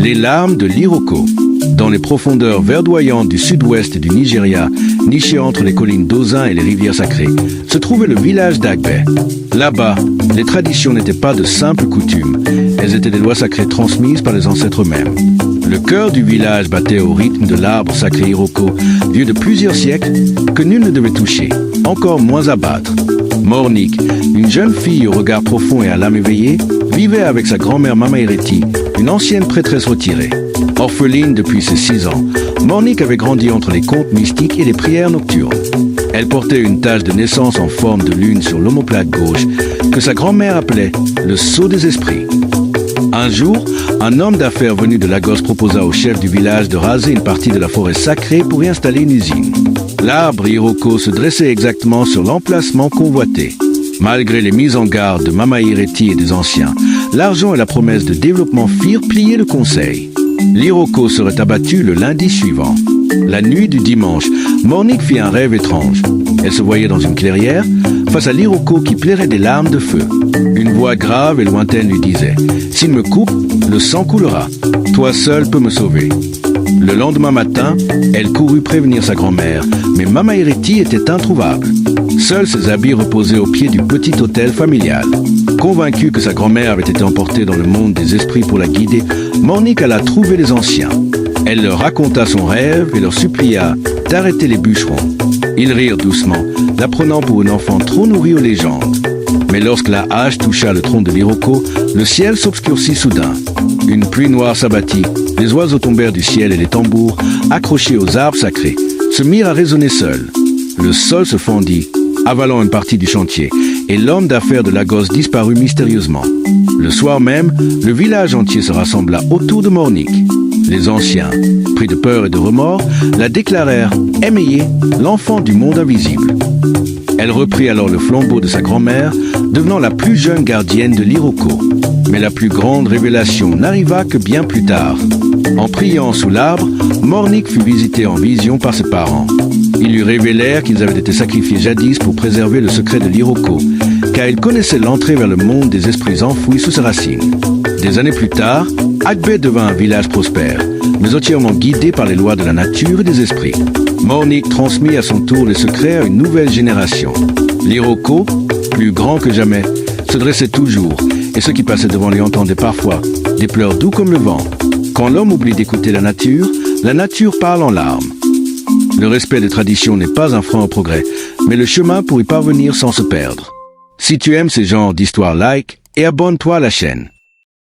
Les larmes de l'Iroko. Dans les profondeurs verdoyantes du sud-ouest du Nigeria, niché entre les collines d'Ozin et les rivières sacrées, se trouvait le village d'Agbe. Là-bas, les traditions n'étaient pas de simples coutumes, elles étaient des lois sacrées transmises par les ancêtres eux-mêmes. Le cœur du village battait au rythme de l'arbre sacré Iroko, vieux de plusieurs siècles, que nul ne devait toucher, encore moins abattre. Mornik, une jeune fille au regard profond et à l'âme éveillée, vivait avec sa grand-mère Mama Ireti, une ancienne prêtresse retirée. Orpheline depuis ses 6 ans, Mornik avait grandi entre les contes mystiques et les prières nocturnes. Elle portait une tache de naissance en forme de lune sur l'omoplate gauche, que sa grand-mère appelait le sceau des esprits. Un jour, un homme d'affaires venu de Lagos proposa au chef du village de raser une partie de la forêt sacrée pour y installer une usine. L'arbre Iroko se dressait exactement sur l'emplacement convoité. Malgré les mises en garde de Mama Ireti et des anciens, l'argent et la promesse de développement firent plier le conseil. L'Iroko serait abattu le lundi suivant. La nuit du dimanche, Mornik fit un rêve étrange. Elle se voyait dans une clairière, face à l'Iroko qui plairait des larmes de feu. Une voix grave et lointaine lui disait « S'il me coupe, le sang coulera. Toi seul peux me sauver. » Le lendemain matin, elle courut prévenir sa grand-mère, mais Mama Ireti était introuvable. Seuls ses habits reposaient au pied du petit hôtel familial. Convaincue que sa grand-mère avait été emportée dans le monde des esprits pour la guider, Mornik alla trouver les anciens. Elle leur raconta son rêve et leur supplia d'arrêter les bûcherons. Ils rirent doucement, la prenant pour une enfant trop nourrie aux légendes. Mais lorsque la hache toucha le tronc de l'Iroko, le ciel s'obscurcit soudain. Une pluie noire s'abattit, les oiseaux tombèrent du ciel et les tambours, accrochés aux arbres sacrés, se mirent à résonner seuls. Le sol se fendit, avalant une partie du chantier, et l'homme d'affaires de Lagos disparut mystérieusement. Le soir même, le village entier se rassembla autour de Mornik. Les anciens, pris de peur et de remords, la déclarèrent émerveillée, l'enfant du monde invisible. Elle reprit alors le flambeau de sa grand-mère, devenant la plus jeune gardienne de l'Iroko. Mais la plus grande révélation n'arriva que bien plus tard. En priant sous l'arbre, Mornik fut visité en vision par ses parents. Ils lui révélèrent qu'ils avaient été sacrifiés jadis pour préserver le secret de l'Iroko, car ils connaissaient l'entrée vers le monde des esprits enfouis sous ses racines. Des années plus tard, Agbe devint un village prospère, mais entièrement guidé par les lois de la nature et des esprits. Mornik transmit à son tour les secrets à une nouvelle génération. L'Iroko, plus grand que jamais, se dressait toujours, et ceux qui passaient devant lui entendaient parfois des pleurs doux comme le vent. Quand l'homme oublie d'écouter la nature parle en larmes. Le respect des traditions n'est pas un frein au progrès, mais le chemin pour y parvenir sans se perdre. Si tu aimes ces genres d'histoires, like et abonne-toi à la chaîne.